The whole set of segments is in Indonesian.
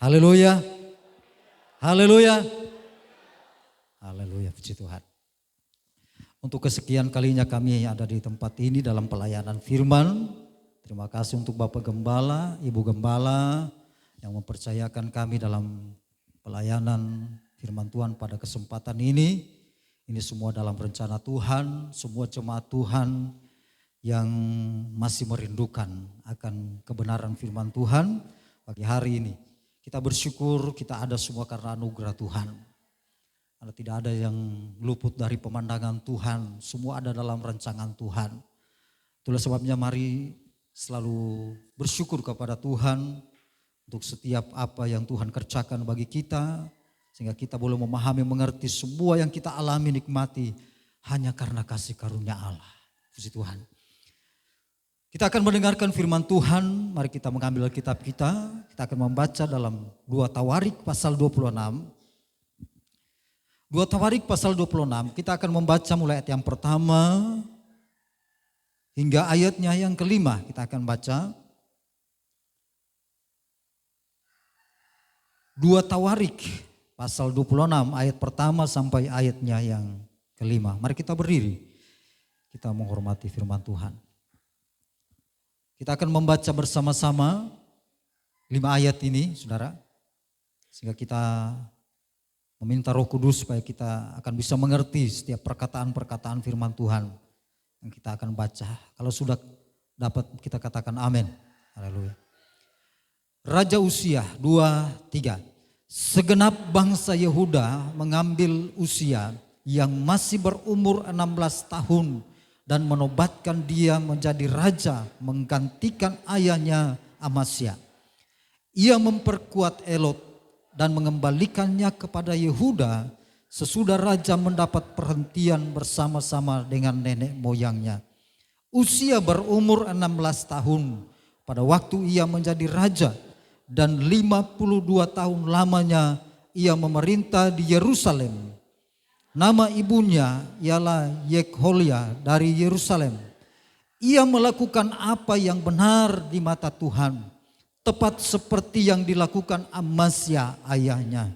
Haleluya. Haleluya. Haleluya, puji Tuhan. Untuk kesekian kalinya kami ada di tempat ini dalam pelayanan firman. Terima kasih untuk Bapak Gembala, Ibu Gembala yang mempercayakan kami dalam pelayanan firman Tuhan pada kesempatan ini. Ini semua dalam rencana Tuhan, semua jemaat Tuhan yang masih merindukan akan kebenaran firman Tuhan pagi hari ini. Kita bersyukur kita ada semua karena anugerah Tuhan. Karena tidak ada yang luput dari pemandangan Tuhan, semua ada dalam rancangan Tuhan. Itulah sebabnya mari selalu bersyukur kepada Tuhan untuk setiap apa yang Tuhan kerjakan bagi kita. Sehingga kita boleh memahami, mengerti semua yang kita alami, nikmati hanya karena kasih karunia Allah. Puji Tuhan. Kita akan mendengarkan firman Tuhan, mari kita mengambil kitab kita. Kita akan membaca dalam 2 Tawarik pasal 26. 2 Tawarik pasal 26, kita akan membaca mulai ayat yang pertama hingga ayatnya yang kelima. Kita akan baca 2 Tawarik pasal 26 ayat pertama sampai ayatnya yang kelima. Mari kita berdiri, kita menghormati firman Tuhan. Kita akan membaca bersama-sama 5 ayat ini, saudara. Sehingga kita meminta Roh Kudus supaya kita akan bisa mengerti setiap perkataan-perkataan firman Tuhan yang kita akan baca. Kalau sudah dapat kita katakan amin. Haleluya. Raja Usia 2:3. Segenap bangsa Yehuda mengambil Usia yang masih berumur 16 tahun dan menobatkan dia menjadi raja menggantikan ayahnya Amasya. Ia memperkuat Elot dan mengembalikannya kepada Yehuda sesudah raja mendapat perhentian bersama-sama dengan nenek moyangnya. Usia berumur 16 tahun pada waktu ia menjadi raja dan 52 tahun lamanya ia memerintah di Yerusalem. Nama ibunya ialah Yekholia dari Yerusalem. Ia melakukan apa yang benar di mata Tuhan, tepat seperti yang dilakukan Amasya ayahnya.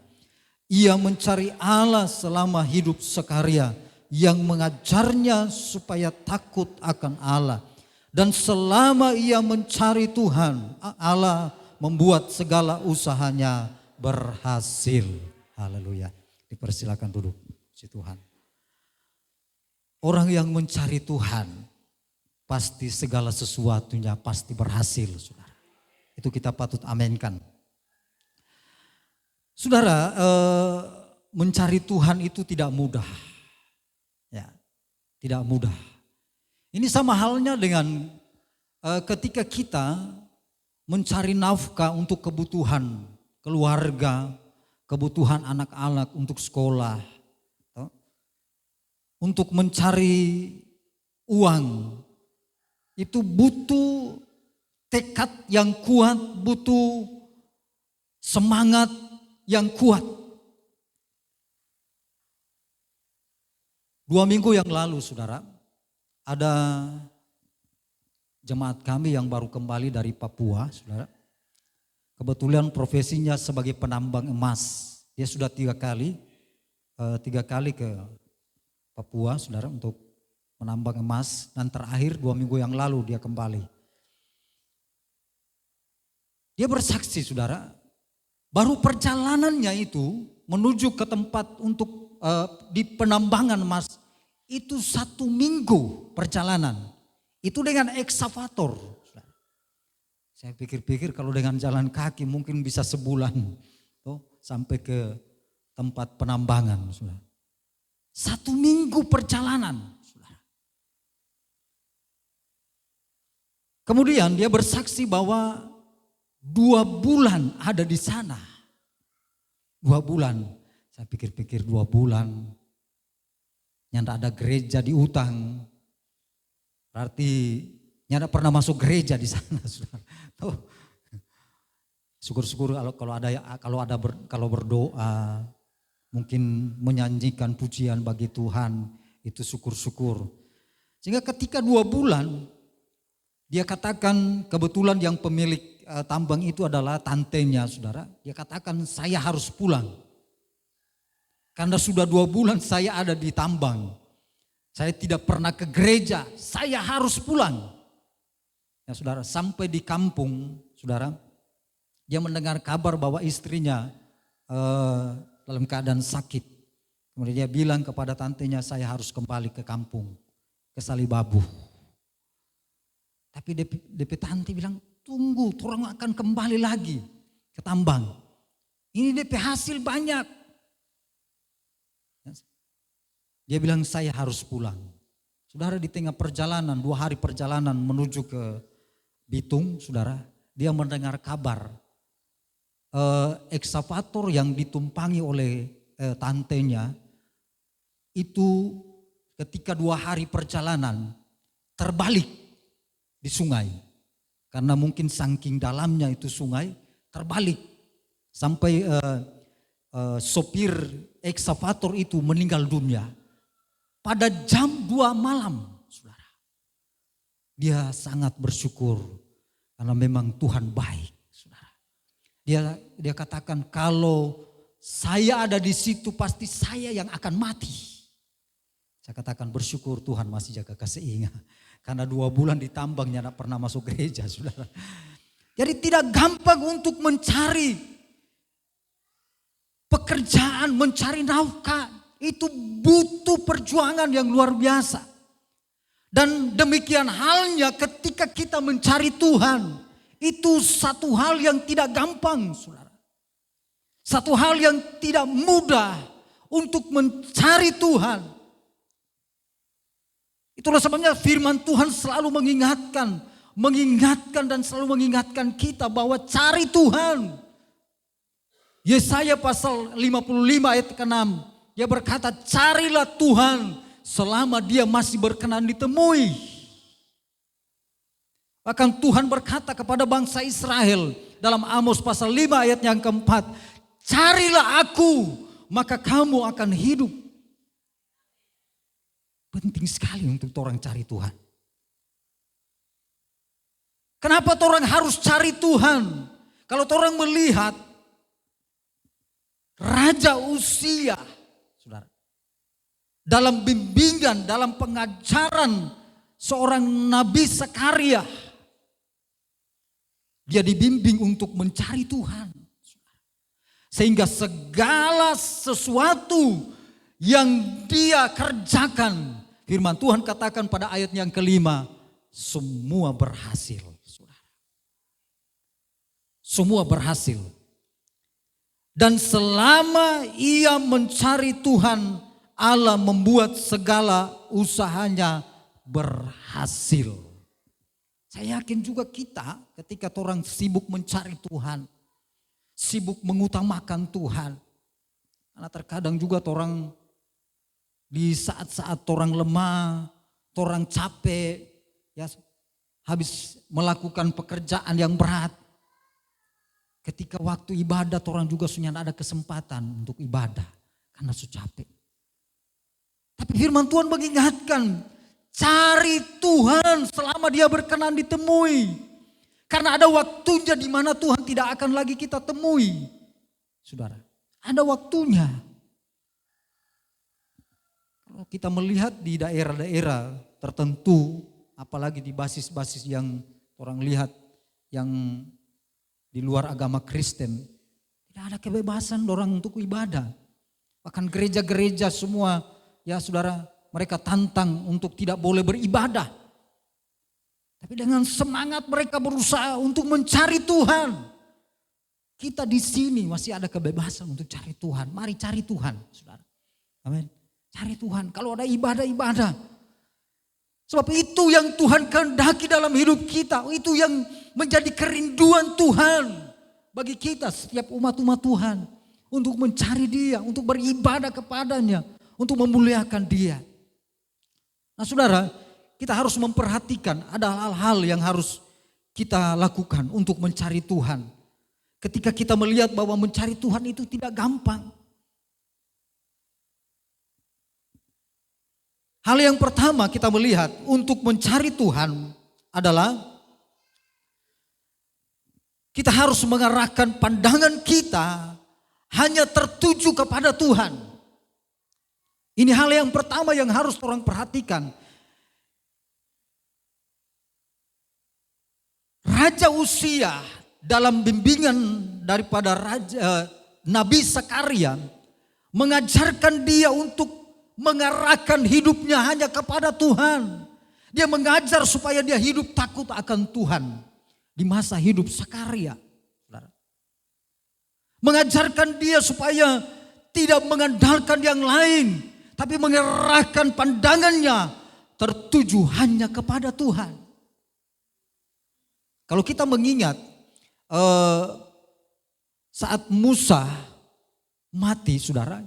Ia mencari Allah selama hidup sekarya, yang mengajarnya supaya takut akan Allah. Dan selama ia mencari Tuhan, Allah membuat segala usahanya berhasil. Haleluya. Dipersilakan duduk. Tuhan. Orang yang mencari Tuhan pasti segala sesuatunya pasti berhasil, saudara. Itu kita patut aminkan. Saudara, mencari Tuhan itu tidak mudah. Ya, tidak mudah. Ini sama halnya dengan ketika kita mencari nafkah untuk kebutuhan keluarga, kebutuhan anak-anak untuk sekolah, untuk mencari uang, itu butuh tekad yang kuat, butuh semangat yang kuat. 2 minggu yang lalu, saudara, ada jemaat kami yang baru kembali dari Papua, saudara. Kebetulan profesinya sebagai penambang emas. Dia sudah 3 kali ke Papua, saudara, untuk menambang emas, dan terakhir 2 minggu yang lalu dia kembali. Dia bersaksi, saudara, baru perjalanannya itu menuju ke tempat untuk di penambangan emas itu 1 minggu perjalanan. Itu dengan ekskavator. Saya pikir-pikir kalau dengan jalan kaki mungkin bisa sebulan sampai ke tempat penambangan, saudara. 1 minggu perjalanan. Kemudian dia bersaksi bahwa 2 bulan ada di sana. 2 bulan. Saya pikir-pikir 2 bulan. Yang ada gereja di utang. Berarti nyanda pernah masuk gereja di sana. Syukur-syukur kalau berdoa. Mungkin menyanyikan pujian bagi Tuhan, itu syukur-syukur. Sehingga ketika 2 bulan, dia katakan kebetulan yang pemilik tambang itu adalah tantenya, saudara. Dia katakan saya harus pulang. Karena sudah 2 bulan saya ada di tambang. Saya tidak pernah ke gereja, saya harus pulang. Ya saudara, sampai di kampung, saudara, dia mendengar kabar bahwa istrinya dalam keadaan sakit. Kemudian dia bilang kepada tantenya, saya harus kembali ke kampung, ke Salibabu. Tapi DP tante bilang, tunggu, orang akan kembali lagi ke tambang. Ini DP hasil banyak. Dia bilang saya harus pulang. Saudara, di tengah perjalanan, 2 hari perjalanan menuju ke Bitung, saudara, dia mendengar kabar ekskavator yang ditumpangi oleh tantenya itu ketika 2 hari perjalanan terbalik di sungai. Karena mungkin saking dalamnya itu sungai, terbalik sampai sopir ekskavator itu meninggal dunia. Pada jam 2 malam, saudara. Dia sangat bersyukur karena memang Tuhan baik, saudara. Dia katakan kalau saya ada di situ pasti saya yang akan mati. Saya katakan bersyukur Tuhan masih jaga kasih ingat. Karena 2 bulan di tambangnya tidak pernah masuk gereja, saudara. Jadi tidak gampang untuk mencari pekerjaan, mencari nafkah. Itu butuh perjuangan yang luar biasa. Dan demikian halnya ketika kita mencari Tuhan. Itu satu hal yang tidak gampang, saudara. Satu hal yang tidak mudah untuk mencari Tuhan. Itulah sebabnya firman Tuhan selalu mengingatkan dan selalu mengingatkan kita bahwa cari Tuhan. Yesaya pasal 55 ayat ke-6. Dia berkata, carilah Tuhan selama dia masih berkenan ditemui. Bahkan Tuhan berkata kepada bangsa Israel dalam Amos pasal 5 ayat yang ke-4. Carilah aku, maka kamu akan hidup. Penting sekali untuk orang cari Tuhan. Kenapa orang harus cari Tuhan? Kalau orang melihat Raja Uzia, saudara, dalam bimbingan, dalam pengajaran seorang Nabi Zakaria, dia dibimbing untuk mencari Tuhan. Sehingga segala sesuatu yang dia kerjakan, firman Tuhan katakan pada ayat yang ke-5, semua berhasil. Semua berhasil. Dan selama ia mencari Tuhan, Allah membuat segala usahanya berhasil. Saya yakin juga kita ketika orang sibuk mencari Tuhan, sibuk mengutamakan Tuhan. Karena terkadang juga orang di saat-saat orang lemah, orang capek, ya habis melakukan pekerjaan yang berat. Ketika waktu ibadah orang juga sudah ada kesempatan untuk ibadah karena sudah capek. Tapi firman Tuhan mengingatkan, cari Tuhan selama dia berkenan ditemui. Karena ada waktunya di mana Tuhan tidak akan lagi kita temui. Saudara, ada waktunya. Kalau kita melihat di daerah-daerah tertentu, apalagi di basis-basis yang orang lihat yang di luar agama Kristen, tidak ada kebebasan orang untuk ibadah. Bahkan gereja-gereja semua, ya saudara, mereka tantang untuk tidak boleh beribadah. Tapi dengan semangat mereka berusaha untuk mencari Tuhan. Kita di sini masih ada kebebasan untuk cari Tuhan. Mari cari Tuhan, saudara. Amin. Cari Tuhan. Kalau ada ibadah. Sebab itu yang Tuhan kehendaki dalam hidup kita. Itu yang menjadi kerinduan Tuhan bagi kita setiap umat-umat Tuhan. Untuk mencari Dia, untuk beribadah kepadanya, untuk memuliakan Dia. Nah saudara, kita harus memperhatikan ada hal-hal yang harus kita lakukan untuk mencari Tuhan. Ketika kita melihat bahwa mencari Tuhan itu tidak gampang. Hal yang pertama kita melihat untuk mencari Tuhan adalah Kita harus mengarahkan pandangan kita hanya tertuju kepada Tuhan. Ini hal yang pertama yang harus orang perhatikan. Raja Uzia dalam bimbingan daripada Nabi Zakaria mengajarkan dia untuk mengarahkan hidupnya hanya kepada Tuhan. Dia mengajar supaya dia hidup takut akan Tuhan di masa hidup Zakaria. Mengajarkan dia supaya tidak mengandalkan yang lain, tapi mengarahkan pandangannya tertuju hanya kepada Tuhan. Kalau kita mengingat saat Musa mati, saudara,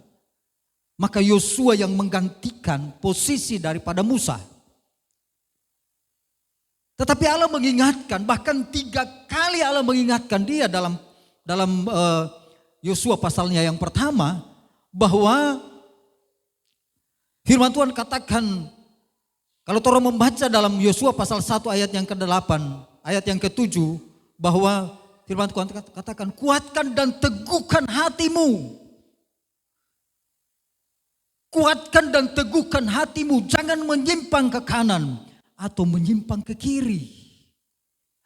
maka Yosua yang menggantikan posisi daripada Musa. Tetapi Allah mengingatkan, bahkan 3 kali Allah mengingatkan dia dalam Yosua pasalnya yang pertama, bahwa firman Tuhan katakan, kalau orang membaca dalam Yosua pasal 1 ayat yang ke-8, ayat yang ke-7, bahwa firman Tuhan katakan, kuatkan dan teguhkan hatimu. Kuatkan dan teguhkan hatimu, jangan menyimpang ke kanan atau menyimpang ke kiri.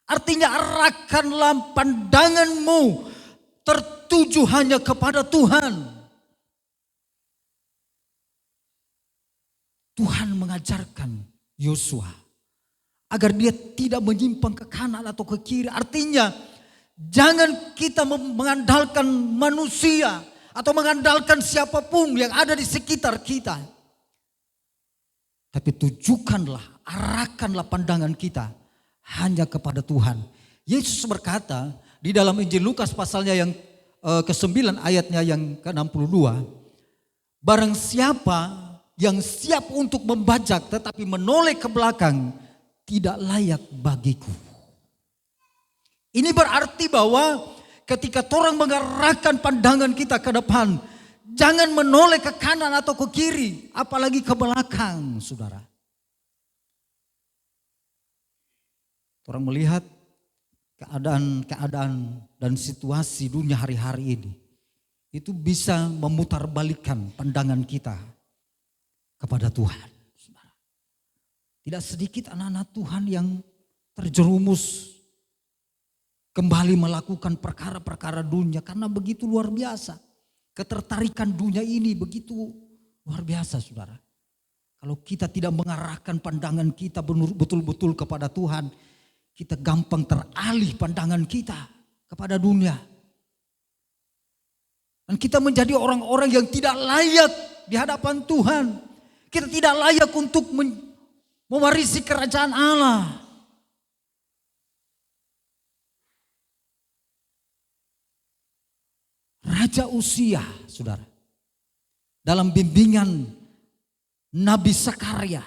Artinya arahkanlah pandanganmu tertuju hanya kepada Tuhan. Tuhan mengajarkan Yosua agar dia tidak menyimpang ke kanan atau ke kiri. Artinya jangan kita mengandalkan manusia atau mengandalkan siapapun yang ada di sekitar kita. Tapi tujukanlah, arahkanlah pandangan kita hanya kepada Tuhan. Yesus berkata di dalam Injil Lukas pasalnya yang ke-9 ayatnya yang ke-62. Barang siapa yang siap untuk membajak tetapi menoleh ke belakang, tidak layak bagiku. Ini berarti bahwa ketika orang mengarahkan pandangan kita ke depan, jangan menoleh ke kanan atau ke kiri, apalagi ke belakang, saudara. Orang melihat keadaan dan situasi dunia hari-hari ini, itu bisa memutarbalikkan pandangan kita kepada Tuhan. Tidak sedikit anak-anak Tuhan yang terjerumus kembali melakukan perkara-perkara dunia karena begitu luar biasa. Ketertarikan dunia ini begitu luar biasa, saudara. Kalau kita tidak mengarahkan pandangan kita betul-betul kepada Tuhan, kita gampang teralih pandangan kita kepada dunia. Dan kita menjadi orang-orang yang tidak layak di hadapan Tuhan. Kita tidak layak untuk mewarisi kerajaan Allah. Raja Uzia, saudara, dalam bimbingan Nabi Zakaria,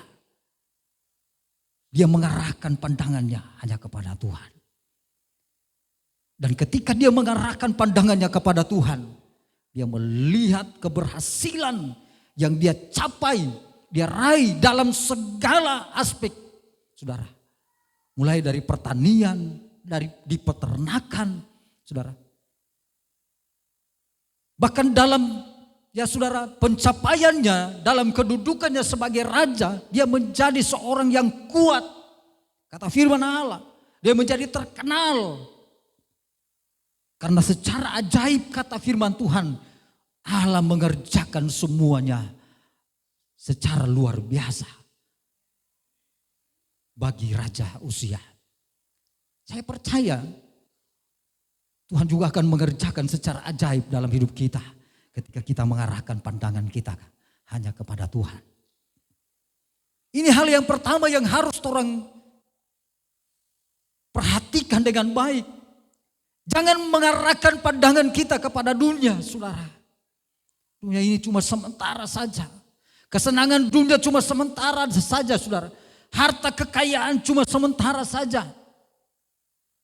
dia mengarahkan pandangannya hanya kepada Tuhan. Dan ketika dia mengarahkan pandangannya kepada Tuhan, dia melihat keberhasilan yang dia capai, dia raih dalam segala aspek, saudara. Mulai dari pertanian, di peternakan, saudara. Bahkan dalam, ya saudara, pencapaiannya, dalam kedudukannya sebagai raja, dia menjadi seorang yang kuat. Kata firman Allah, dia menjadi terkenal. Karena secara ajaib, kata firman Tuhan, Allah mengerjakan semuanya secara luar biasa bagi Raja Uzia. Saya percaya Tuhan juga akan mengerjakan secara ajaib dalam hidup kita ketika kita mengarahkan pandangan kita hanya kepada Tuhan. Ini hal yang pertama yang harus orang perhatikan dengan baik. Jangan mengarahkan pandangan kita kepada dunia, saudara. Dunia ini cuma sementara saja. Kesenangan dunia cuma sementara saja, saudara. Harta kekayaan cuma sementara saja.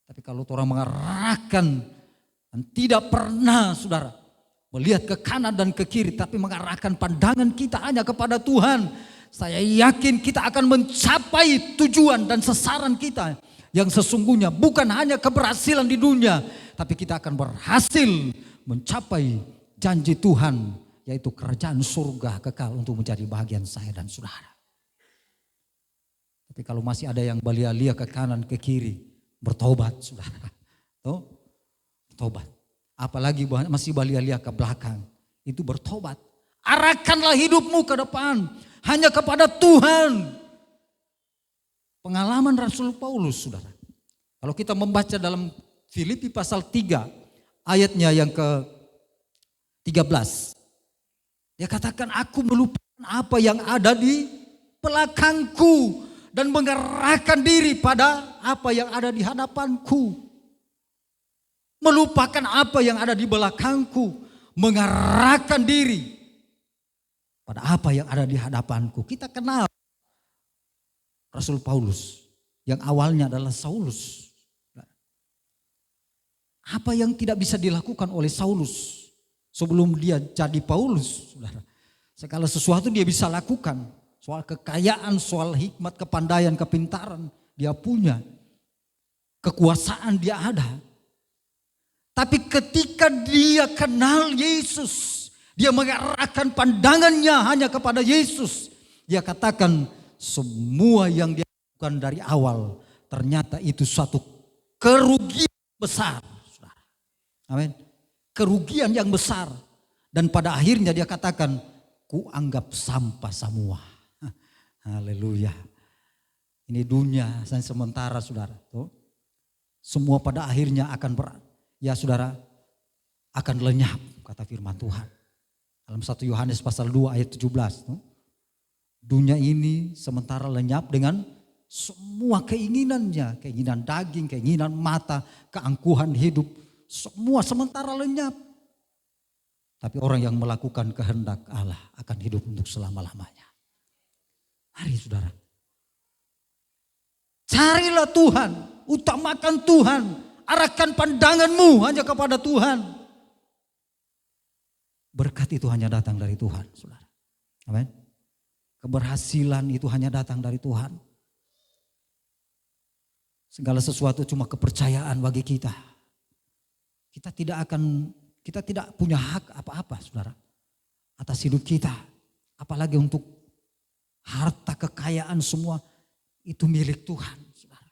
Tapi kalau orang mengarahkan dan tidak pernah, saudara, melihat ke kanan dan ke kiri, tapi mengarahkan pandangan kita hanya kepada Tuhan, saya yakin kita akan mencapai tujuan dan sasaran kita yang sesungguhnya. Bukan hanya keberhasilan di dunia, tapi kita akan berhasil mencapai janji Tuhan, yaitu kerajaan surga kekal untuk menjadi bagian saya dan saudara. Tapi kalau masih ada yang balia-lia ke kanan ke kiri, bertobat saudara. Tuh, bertobat. Apalagi masih balia-lia ke belakang, itu bertobat. Arahkanlah hidupmu ke depan hanya kepada Tuhan. Pengalaman Rasul Paulus saudara. Kalau kita membaca dalam Filipi pasal 3 ayatnya yang ke-13. Dia katakan, aku melupakan apa yang ada di belakangku dan mengerahkan diri pada apa yang ada di hadapanku. Melupakan apa yang ada di belakangku, mengerahkan diri pada apa yang ada di hadapanku. Kita kenal Rasul Paulus yang awalnya adalah Saulus. Apa yang tidak bisa dilakukan oleh Saulus sebelum dia jadi Paulus, saudara. Segala sesuatu dia bisa lakukan. Soal kekayaan, soal hikmat, kepandaian, kepintaran dia punya. Kekuasaan dia ada. Tapi ketika dia kenal Yesus, dia mengarahkan pandangannya hanya kepada Yesus. Dia katakan semua yang dia lakukan dari awal ternyata itu suatu kerugian besar. Amin. Kerugian yang besar. Dan pada akhirnya dia katakan, ku anggap sampah semua. Haleluya. Ini dunia sementara saudara. Tuh. Semua pada akhirnya akan saudara, akan lenyap, kata firman Tuhan. Dalam 1 Yohanes pasal 2 ayat 17. Dunia ini sementara lenyap dengan semua keinginannya. Keinginan daging, keinginan mata, keangkuhan hidup. Semua sementara lenyap. Tapi orang yang melakukan kehendak Allah akan hidup untuk selama-lamanya. Mari saudara. Carilah Tuhan, utamakan Tuhan. Arahkan pandanganmu hanya kepada Tuhan. Berkat itu hanya datang dari Tuhan, saudara. Amin. Keberhasilan itu hanya datang dari Tuhan. Segala sesuatu cuma kepercayaan bagi kita. Kita tidak punya hak apa-apa, saudara, atas hidup kita. Apalagi untuk harta kekayaan semua itu milik Tuhan, saudara.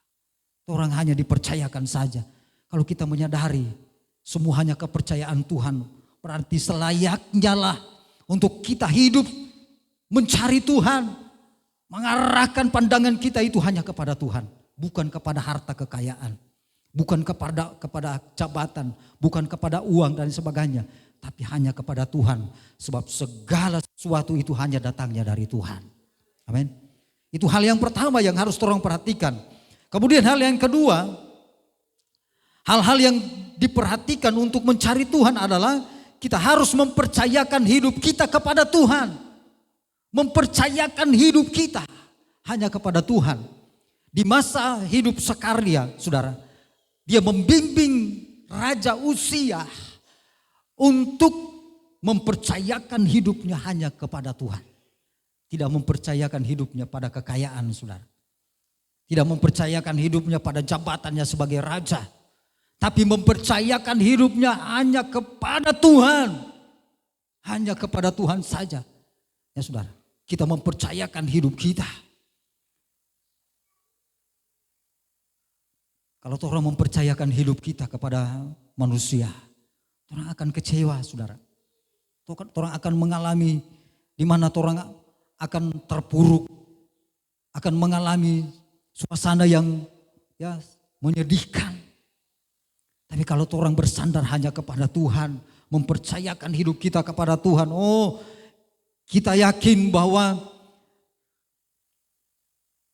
Orang hanya dipercayakan saja. Kalau kita menyadari semua hanya kepercayaan Tuhan, berarti selayaknya lah untuk kita hidup mencari Tuhan, mengarahkan pandangan kita itu hanya kepada Tuhan, bukan kepada harta kekayaan, bukan kepada jabatan, bukan kepada uang dan sebagainya, tapi hanya kepada Tuhan, sebab segala sesuatu itu hanya datangnya dari Tuhan. Amin. Itu hal yang pertama yang harus orang perhatikan. Kemudian hal yang kedua, hal-hal yang diperhatikan untuk mencari Tuhan adalah kita harus mempercayakan hidup kita kepada Tuhan. Mempercayakan hidup kita hanya kepada Tuhan. Di masa hidup Sakaria, saudara, dia membimbing Raja Uzia untuk mempercayakan hidupnya hanya kepada Tuhan. Tidak mempercayakan hidupnya pada kekayaan, saudara. Tidak mempercayakan hidupnya pada jabatannya sebagai raja. Tapi mempercayakan hidupnya hanya kepada Tuhan. Hanya kepada Tuhan saja. Ya saudara, kita mempercayakan hidup kita. Kalau orang mempercayakan hidup kita kepada manusia, orang akan kecewa, saudara. Orang akan mengalami di mana orang akan terpuruk, akan mengalami suasana yang menyedihkan. Tapi kalau orang bersandar hanya kepada Tuhan, mempercayakan hidup kita kepada Tuhan, kita yakin bahwa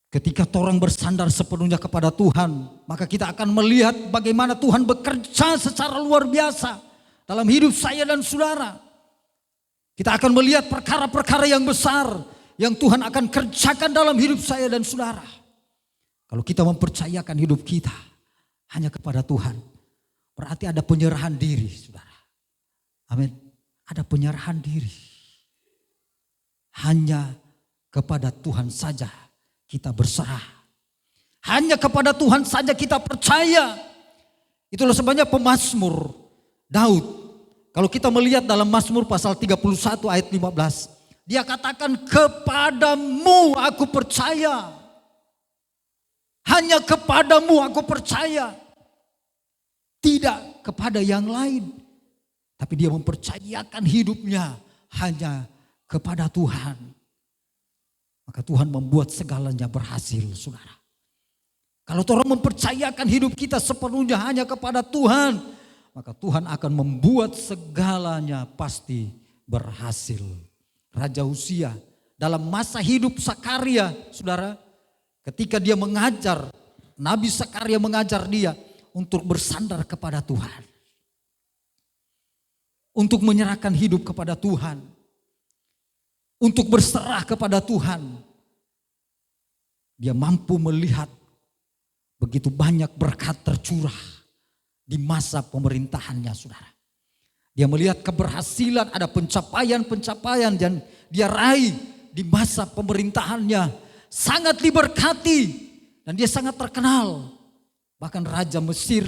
ketika orang bersandar sepenuhnya kepada Tuhan, maka kita akan melihat bagaimana Tuhan bekerja secara luar biasa dalam hidup saya dan saudara. Kita akan melihat perkara-perkara yang besar yang Tuhan akan kerjakan dalam hidup saya dan saudara. Kalau kita mempercayakan hidup kita hanya kepada Tuhan, berarti ada penyerahan diri, saudara. Amin. Ada penyerahan diri. Hanya kepada Tuhan saja kita berserah. Hanya kepada Tuhan saja kita percaya. Itulah sebabnya pemazmur Daud, kalau kita melihat dalam Mazmur pasal 31 ayat 15, dia katakan, kepadamu aku percaya. Hanya kepadamu aku percaya. Tidak kepada yang lain. Tapi dia mempercayakan hidupnya hanya kepada Tuhan. Maka Tuhan membuat segalanya berhasil, saudara. Kalau orang mempercayakan hidup kita sepenuhnya hanya kepada Tuhan, maka Tuhan akan membuat segalanya pasti berhasil. Raja Uzia dalam masa hidup Sakaria, saudara, ketika dia mengajar, Nabi Sakaria mengajar dia untuk bersandar kepada Tuhan. Untuk menyerahkan hidup kepada Tuhan. Untuk berserah kepada Tuhan. Dia mampu melihat begitu banyak berkat tercurah di masa pemerintahannya, saudara. Dia melihat keberhasilan, ada pencapaian-pencapaian yang dia raih di masa pemerintahannya. Sangat diberkati dan dia sangat terkenal. Bahkan Raja Mesir,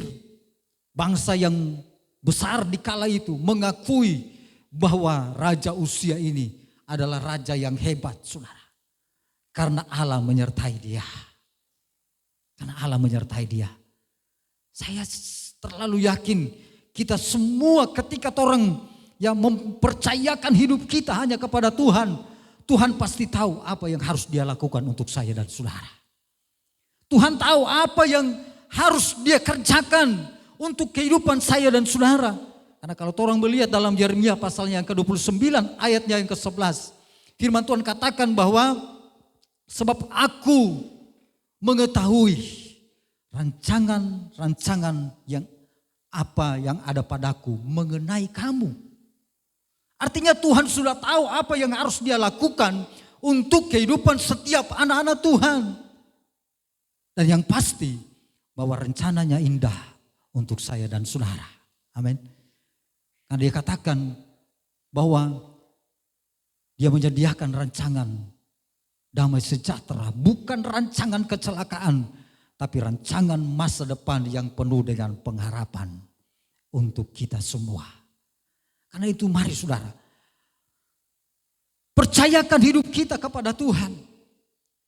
bangsa yang besar di kala itu, mengakui bahwa Raja Uzia ini adalah raja yang hebat, saudara. Karena Allah menyertai dia. Karena Allah menyertai dia. Saya terlalu yakin kita semua ketika orang yang mempercayakan hidup kita hanya kepada Tuhan, Tuhan pasti tahu apa yang harus dia lakukan untuk saya dan saudara. Tuhan tahu apa yang harus dia kerjakan untuk kehidupan saya dan saudara. Karena kalau orang melihat dalam Yeremia pasalnya yang ke-29 ayatnya yang ke-11. Firman Tuhan katakan bahwa sebab aku mengetahui rancangan-rancangan yang apa yang ada padaku mengenai kamu. Artinya Tuhan sudah tahu apa yang harus dia lakukan untuk kehidupan setiap anak-anak Tuhan. Dan yang pasti bahwa rencananya indah untuk saya dan saudara. Amin. Karena dia katakan bahwa dia menyediakan rancangan damai sejahtera, bukan rancangan kecelakaan, tapi rancangan masa depan yang penuh dengan pengharapan untuk kita semua. Karena itu mari saudara, percayakan hidup kita kepada Tuhan.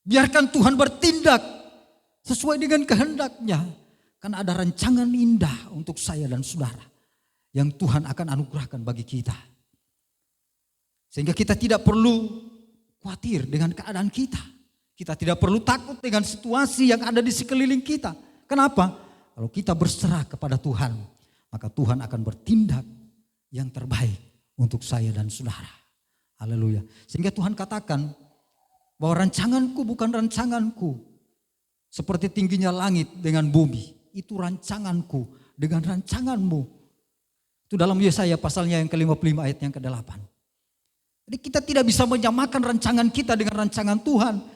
Biarkan Tuhan bertindak sesuai dengan kehendaknya. Karena ada rancangan indah untuk saya dan saudara yang Tuhan akan anugerahkan bagi kita. Sehingga kita tidak perlu khawatir dengan keadaan kita. Kita tidak perlu takut dengan situasi yang ada di sekeliling kita. Kenapa? Kalau kita berserah kepada Tuhan, maka Tuhan akan bertindak yang terbaik untuk saya dan saudara. Haleluya. Sehingga Tuhan katakan bahwa rancanganku bukan rancanganku seperti tingginya langit dengan bumi. Itu rancanganku dengan rancanganmu. Itu dalam Yesaya pasalnya yang ke-55 ayat yang ke-8. Jadi kita tidak bisa menyamakan rancangan kita dengan rancangan Tuhan.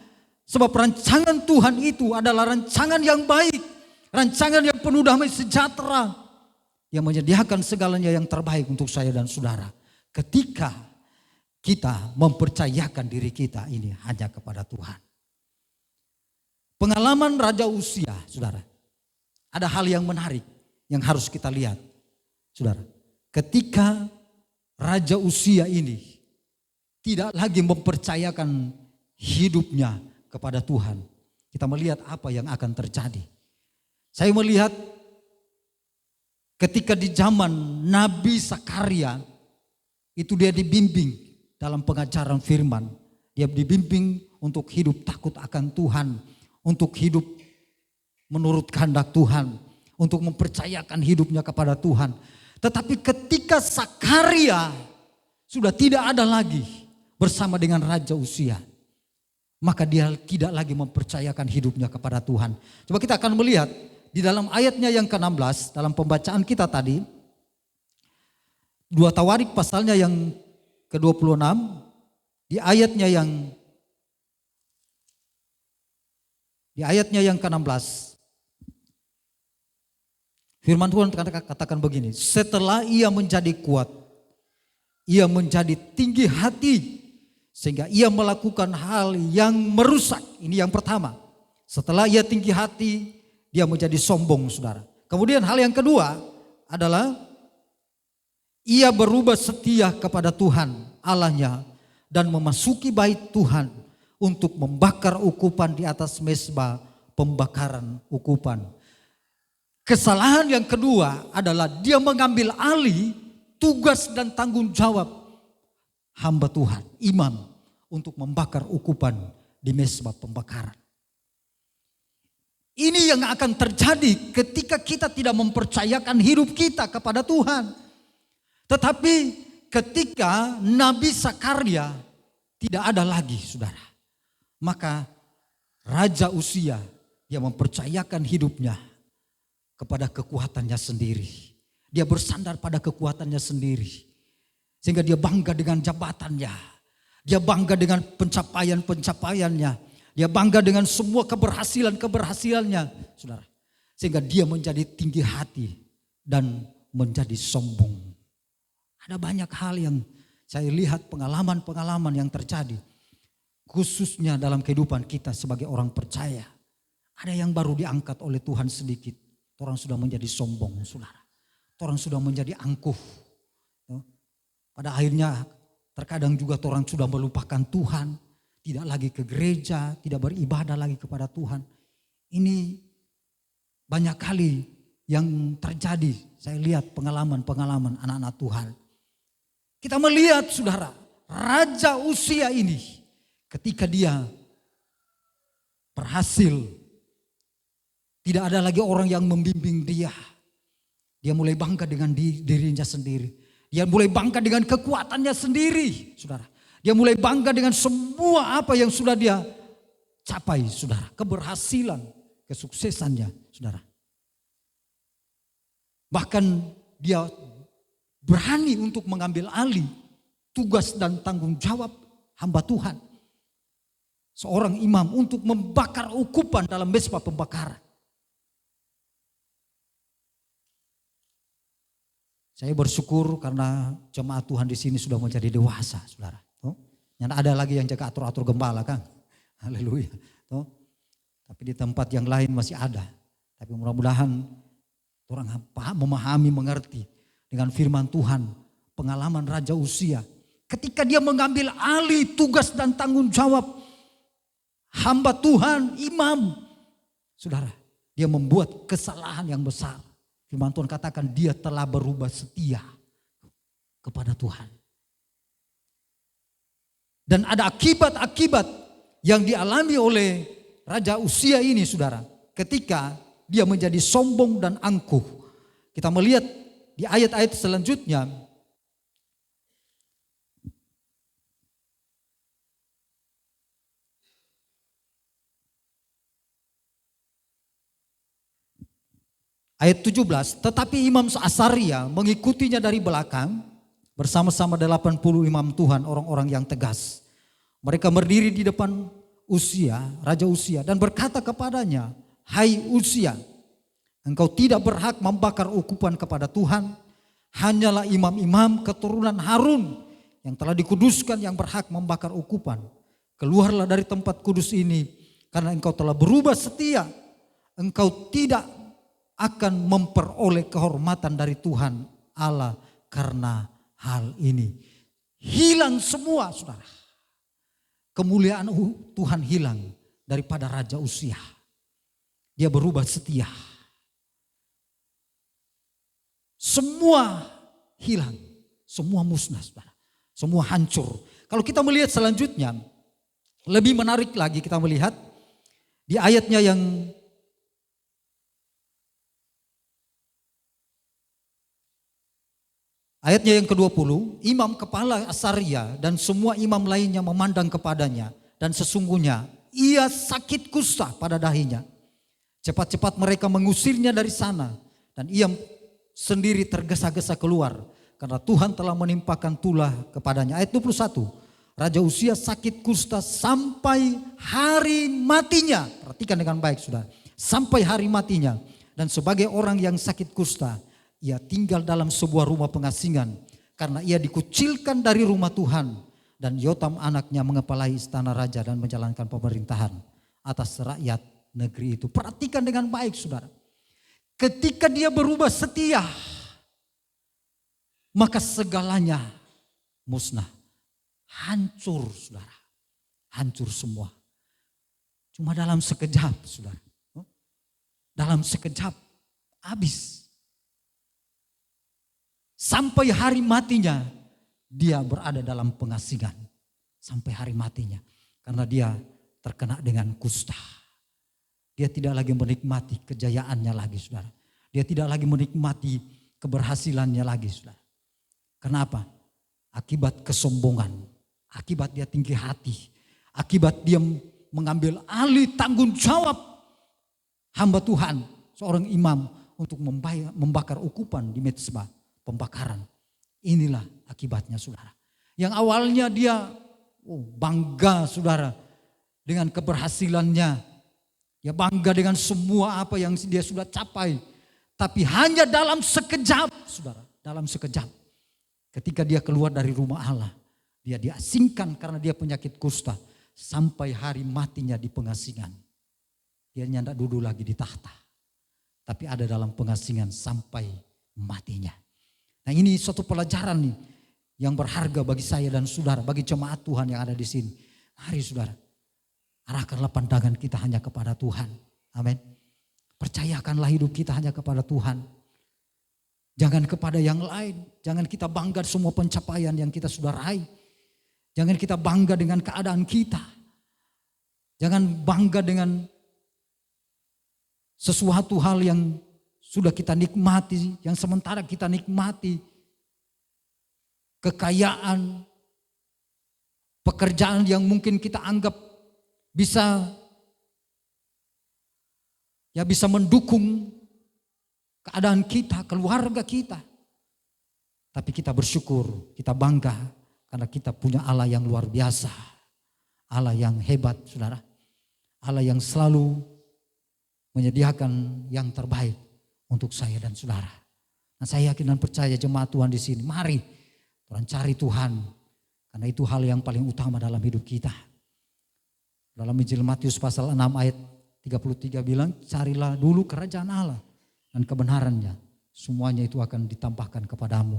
Sebab rancangan Tuhan itu adalah rancangan yang baik. Rancangan yang penuh damai sejahtera. Yang menyediakan segalanya yang terbaik untuk saya dan saudara. Ketika kita mempercayakan diri kita ini hanya kepada Tuhan. Pengalaman Raja Uzia, saudara. Ada hal yang menarik yang harus kita lihat. Saudara, ketika Raja Uzia ini tidak lagi mempercayakan hidupnya kepada Tuhan. Kita melihat apa yang akan terjadi. Saya melihat ketika di zaman Nabi Sakaria itu dia dibimbing dalam pengajaran firman. Dia dibimbing untuk hidup takut akan Tuhan. Untuk hidup menurut kehendak Tuhan. Untuk mempercayakan hidupnya kepada Tuhan. Tetapi ketika Sakaria sudah tidak ada lagi bersama dengan Raja Uzia, maka dia tidak lagi mempercayakan hidupnya kepada Tuhan. Coba kita akan melihat di dalam ayatnya yang ke-16 dalam pembacaan kita tadi. 2 Tawarik pasalnya yang ke-26 di ayatnya yang ke-16. Firman Tuhan katakan begini, setelah ia menjadi kuat, ia menjadi tinggi hati Sehingga ia melakukan hal yang merusak. Ini yang pertama. Setelah ia tinggi hati, dia menjadi sombong, saudara. Kemudian hal yang kedua adalah ia berubah setia kepada Tuhan Allahnya dan memasuki bait Tuhan untuk membakar ukupan di atas mezbah pembakaran ukupan. Kesalahan yang kedua adalah dia mengambil alih tugas dan tanggung jawab hamba Tuhan, imam, untuk membakar ukupan di mezbah pembakaran. Ini yang akan terjadi ketika kita tidak mempercayakan hidup kita kepada Tuhan. Tetapi ketika Nabi Sakaria tidak ada lagi, saudara, maka Raja Uzia dia mempercayakan hidupnya kepada kekuatannya sendiri. Dia bersandar pada kekuatannya sendiri. Sehingga dia bangga dengan jabatannya. Dia bangga dengan pencapaian-pencapaiannya. Dia bangga dengan semua keberhasilan-keberhasilannya, saudara. Sehingga dia menjadi tinggi hati dan menjadi sombong. Ada banyak hal yang saya lihat, pengalaman-pengalaman yang terjadi. Khususnya dalam kehidupan kita sebagai orang percaya. Ada yang baru diangkat oleh Tuhan sedikit. Orang sudah menjadi sombong, saudara. Orang sudah menjadi angkuh. Pada akhirnya terkadang juga orang sudah melupakan Tuhan. Tidak lagi ke gereja, tidak beribadah lagi kepada Tuhan. Ini banyak kali yang terjadi. Saya lihat pengalaman-pengalaman anak-anak Tuhan. Kita melihat, saudara, Raja Uzia ini ketika dia berhasil, tidak ada lagi orang yang membimbing dia. Dia mulai bangga dengan dirinya sendiri. Dia mulai bangga dengan kekuatannya sendiri, saudara. Dia mulai bangga dengan semua apa yang sudah dia capai, saudara. Keberhasilan, kesuksesannya, saudara. Bahkan dia berani untuk mengambil alih tugas dan tanggung jawab hamba Tuhan. Seorang imam untuk membakar ukupan dalam mezbah pembakaran. Saya bersyukur karena jemaat Tuhan di sini sudah menjadi dewasa, saudara. Yang ada lagi yang jaga atur-atur gembala, kan? Haleluya. Tapi di tempat yang lain masih ada. Tapi mudah-mudahan orang memahami, mengerti dengan firman Tuhan, pengalaman Raja Uzia. Ketika dia mengambil alih tugas dan tanggung jawab hamba Tuhan, imam, saudara, dia membuat kesalahan yang besar. Firman Tuhan katakan dia telah berubah setia kepada Tuhan. Dan ada akibat-akibat yang dialami oleh Raja Uzia ini, saudara. Ketika dia menjadi sombong dan angkuh. Kita melihat di ayat-ayat selanjutnya. Ayat 17, tetapi Imam Asaria mengikutinya dari belakang bersama-sama 80 imam Tuhan, orang-orang yang tegas. Mereka berdiri di depan Uzia, Raja Uzia, dan berkata kepadanya, "Hai Uzia, engkau tidak berhak membakar ukupan kepada Tuhan. Hanyalah imam-imam keturunan Harun yang telah dikuduskan yang berhak membakar ukupan. Keluarlah dari tempat kudus ini karena engkau telah berubah setia. Engkau tidak akan memperoleh kehormatan dari Tuhan Allah karena hal ini." Hilang semua, saudara. Kemuliaan Tuhan hilang daripada Raja Uzia. Dia berubah setia. Semua hilang, semua musnah, saudara. Semua hancur. Kalau kita melihat selanjutnya, lebih menarik lagi kita melihat di ayatnya yang ayatnya yang ke-20, imam kepala Asaria dan semua imam lainnya memandang kepadanya. Dan sesungguhnya ia sakit kusta pada dahinya. Cepat-cepat mereka mengusirnya dari sana. Dan ia sendiri tergesa-gesa keluar. Karena Tuhan telah menimpakan tulah kepadanya. Ayat 21, Raja Uzia sakit kusta sampai hari matinya. Perhatikan dengan baik, sudah. Sampai hari matinya. Dan sebagai orang yang sakit kusta, ia tinggal dalam sebuah rumah pengasingan karena ia dikucilkan dari rumah Tuhan dan Yotam anaknya mengepalai istana raja dan menjalankan pemerintahan atas rakyat negeri itu. Perhatikan dengan baik saudara. Ketika dia berubah setia, maka segalanya musnah. Hancur saudara. Hancur semua. Cuma dalam sekejap saudara. Dalam sekejap habis. Sampai hari matinya dia berada dalam pengasingan. Sampai hari matinya. Karena dia terkena dengan kusta. Dia tidak lagi menikmati kejayaannya lagi saudara. Dia tidak lagi menikmati keberhasilannya lagi saudara. Kenapa? Akibat kesombongan. Akibat dia tinggi hati. Akibat dia mengambil alih tanggung jawab hamba Tuhan. Seorang imam untuk membakar ukupan di mezbah pembakaran. Inilah akibatnya saudara. Yang awalnya dia bangga saudara dengan keberhasilannya. Ya bangga dengan semua apa yang dia sudah capai. Tapi hanya dalam sekejap saudara. Dalam sekejap. Ketika dia keluar dari rumah Allah. Dia diasingkan karena dia penyakit kusta. Sampai hari matinya di pengasingan. Dia tidak duduk lagi di tahta. Tapi ada dalam pengasingan sampai matinya. Nah ini suatu pelajaran nih. Yang berharga bagi saya dan saudara. Bagi jemaat Tuhan yang ada di sini. Mari saudara. Arahkanlah pandangan kita hanya kepada Tuhan. Amin. Percayakanlah hidup kita hanya kepada Tuhan. Jangan kepada yang lain. Jangan kita bangga semua pencapaian yang kita sudah raih. Jangan kita bangga dengan keadaan kita. Jangan bangga dengan sesuatu hal yang sudah kita nikmati. Yang sementara kita nikmati. Kekayaan. Pekerjaan yang mungkin kita anggap bisa mendukung keadaan kita, keluarga kita. Tapi kita bersyukur, kita bangga karena kita punya Allah yang luar biasa. Allah yang hebat saudara. Allah yang selalu menyediakan yang terbaik untuk saya dan saudara. Nah saya yakin dan percaya jemaat Tuhan di sini. Mari Tuhan cari Tuhan. Karena itu hal yang paling utama dalam hidup kita. Dalam Injil Matius pasal 6 ayat 33 bilang, carilah dulu kerajaan Allah dan kebenarannya. Semuanya itu akan ditambahkan kepadamu.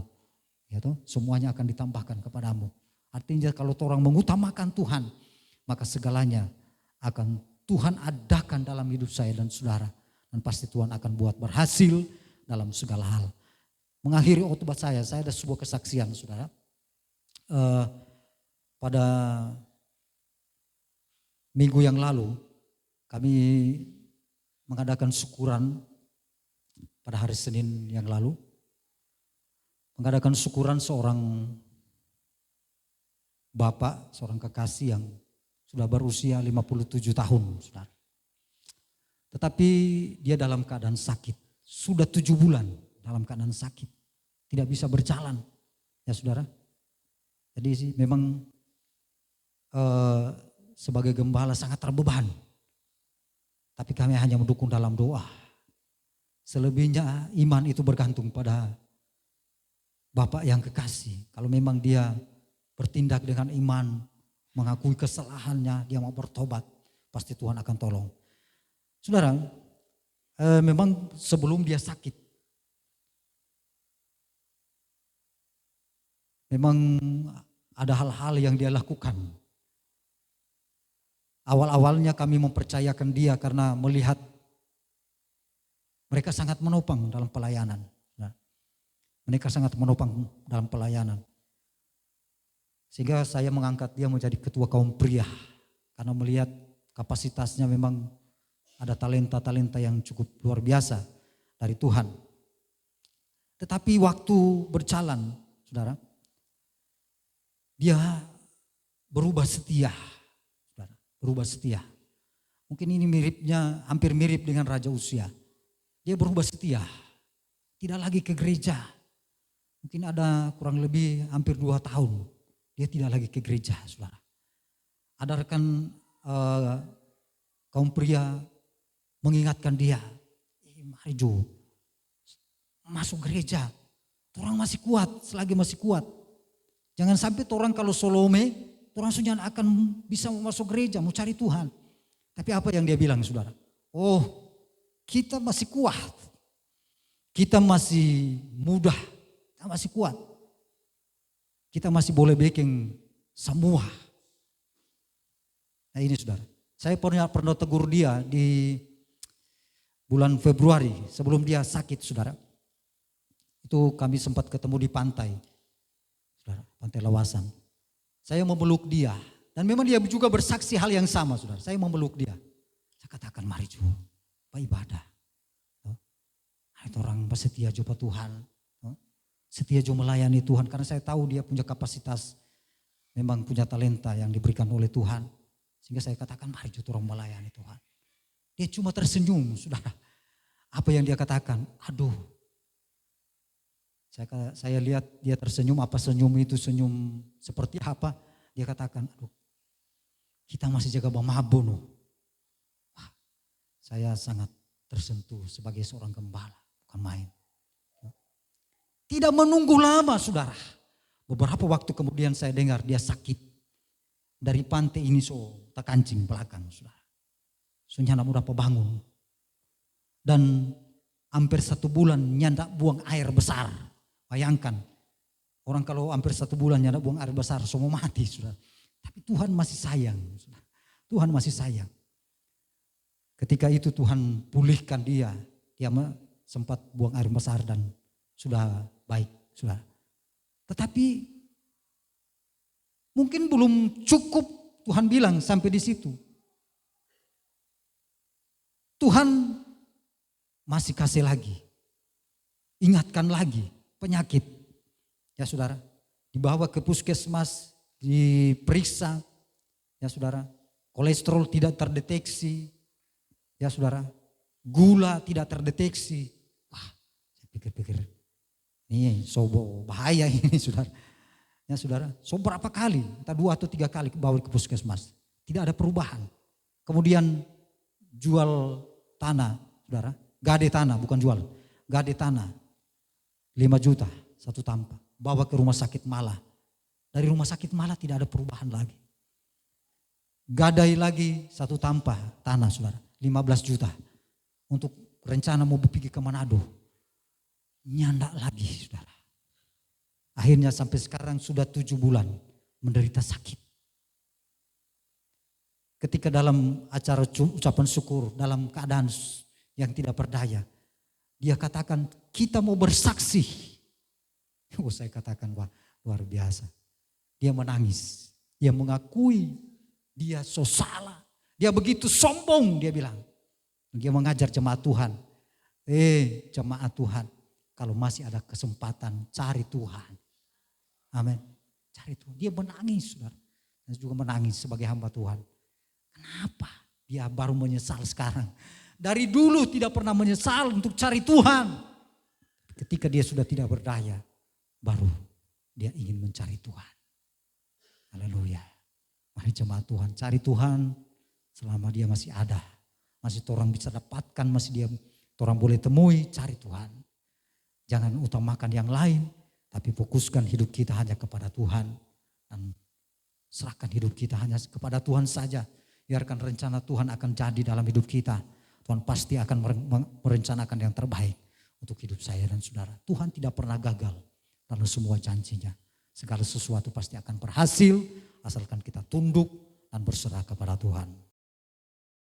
Ya toh? Semuanya akan ditambahkan kepadamu. Artinya kalau orang mengutamakan Tuhan, maka segalanya akan Tuhan adakan dalam hidup saya dan saudara. Dan pasti Tuhan akan buat berhasil dalam segala hal. Mengakhiri khotbah saya ada sebuah kesaksian saudara. Pada minggu yang lalu kami mengadakan syukuran pada hari Senin yang lalu. Mengadakan syukuran seorang bapak, seorang kekasih yang sudah berusia 57 tahun. Saudara. Tetapi dia dalam keadaan sakit. Sudah 7 bulan dalam keadaan sakit. Tidak bisa berjalan. Ya saudara. Jadi sih memang sebagai gembala sangat terbeban. Tapi kami hanya mendukung dalam doa. Selebihnya iman itu bergantung pada Bapak yang kekasih. Kalau memang dia bertindak dengan iman, mengakui kesalahannya, dia mau bertobat, pasti Tuhan akan tolong. Saudara, memang sebelum dia sakit, memang ada hal-hal yang dia lakukan. Awal-awalnya kami mempercayakan dia karena melihat mereka sangat menopang dalam pelayanan. Mereka sangat menopang dalam pelayanan. Sehingga saya mengangkat dia menjadi ketua kaum pria. Karena melihat kapasitasnya memang ada talenta-talenta yang cukup luar biasa dari Tuhan. Tetapi waktu berjalan, saudara, dia berubah setia. Berubah setia. Mungkin ini miripnya, hampir mirip dengan Raja Uzia. Dia berubah setia. Tidak lagi ke gereja. Mungkin ada kurang lebih hampir 2 tahun. Dia tidak lagi ke gereja, saudara. Ada rekan kaum pria mengingatkan dia. Mari Jo, masuk gereja. Orang masih kuat, selagi masih kuat. Jangan sampai orang kalau Salome Orang sunyian akan bisa masuk gereja, mau cari Tuhan. Tapi apa yang dia bilang saudara? Oh, kita masih kuat. Kita masih muda, kita masih kuat. Kita masih boleh bikin semua. Nah ini saudara, saya pernah tegur dia di bulan Februari sebelum dia sakit saudara. Itu kami sempat ketemu di pantai, saudara, Pantai Lawasan. Saya memeluk dia dan memang dia juga bersaksi hal yang sama saudara. Saya memeluk dia. Saya katakan mari juga ibadah. Itu orang setia juga Tuhan. Setia juga melayani Tuhan karena saya tahu dia punya kapasitas. Memang punya talenta yang diberikan oleh Tuhan. Sehingga saya katakan mari juga orang melayani Tuhan. Dia cuma tersenyum saudara. Apa yang dia katakan? Aduh. Saya lihat dia tersenyum, apa senyum itu senyum seperti apa? Dia katakan, aduh kita masih jaga mabon. Wah, saya sangat tersentuh sebagai seorang gembala, bukan main. Tidak menunggu lama saudara. Beberapa waktu kemudian saya dengar dia sakit. Dari pantai ini terkancing belakang saudara. Sunyana mudah bangun. Dan hampir 1 bulan nyandak buang air besar. Bayangkan, orang kalau hampir 1 bulan nyandak buang air besar, semua mati sudah. Tapi Tuhan masih sayang. Sudah. Tuhan masih sayang. Ketika itu Tuhan pulihkan dia. Dia sempat buang air besar dan sudah baik. Sudah. Tetapi mungkin belum cukup Tuhan bilang sampai di situ. Tuhan masih kasih lagi. Ingatkan lagi. Penyakit, ya saudara, dibawa ke puskesmas, diperiksa, ya saudara, kolesterol tidak terdeteksi, ya saudara, gula tidak terdeteksi. Wah, saya pikir-pikir, ini sobo bahaya ini saudara. Ya saudara, berapa kali, entah 2 atau 3 kali bawa ke puskesmas, tidak ada perubahan. Kemudian jual tanah, saudara, gade tanah, bukan jual, gade tanah. 5 juta 1 tampak. Bawa ke rumah sakit Malah. Dari rumah sakit Malah tidak ada perubahan lagi. Gadai lagi 1 tampak tanah saudara. 15 juta. Untuk rencana mau pergi ke Manado. Nyandak lagi saudara. Akhirnya sampai sekarang sudah 7 bulan menderita sakit. Ketika dalam acara ucapan syukur dalam keadaan yang tidak berdaya. Dia katakan kita mau bersaksi. Oh, saya katakan wah luar biasa. Dia menangis. Dia mengakui dia so salah. Dia begitu sombong dia bilang. Dia mengajar jemaat Tuhan. Jemaat Tuhan. Kalau masih ada kesempatan cari Tuhan. Amin. Cari Tuhan. Dia menangis saudara. Dan juga menangis sebagai hamba Tuhan. Kenapa dia baru menyesal sekarang? Dari dulu tidak pernah menyesal untuk cari Tuhan. Ketika dia sudah tidak berdaya, baru dia ingin mencari Tuhan. Haleluya. Mari jemaat Tuhan, cari Tuhan selama dia masih ada. Masih orang bisa dapatkan, masih dia orang boleh temui, cari Tuhan. Jangan utamakan yang lain, tapi fokuskan hidup kita hanya kepada Tuhan. Dan serahkan hidup kita hanya kepada Tuhan saja. Biarkan rencana Tuhan akan jadi dalam hidup kita. Tuhan pasti akan merencanakan yang terbaik untuk hidup saya dan saudara. Tuhan tidak pernah gagal dalam semua janjinya. Segala sesuatu pasti akan berhasil asalkan kita tunduk dan berserah kepada Tuhan.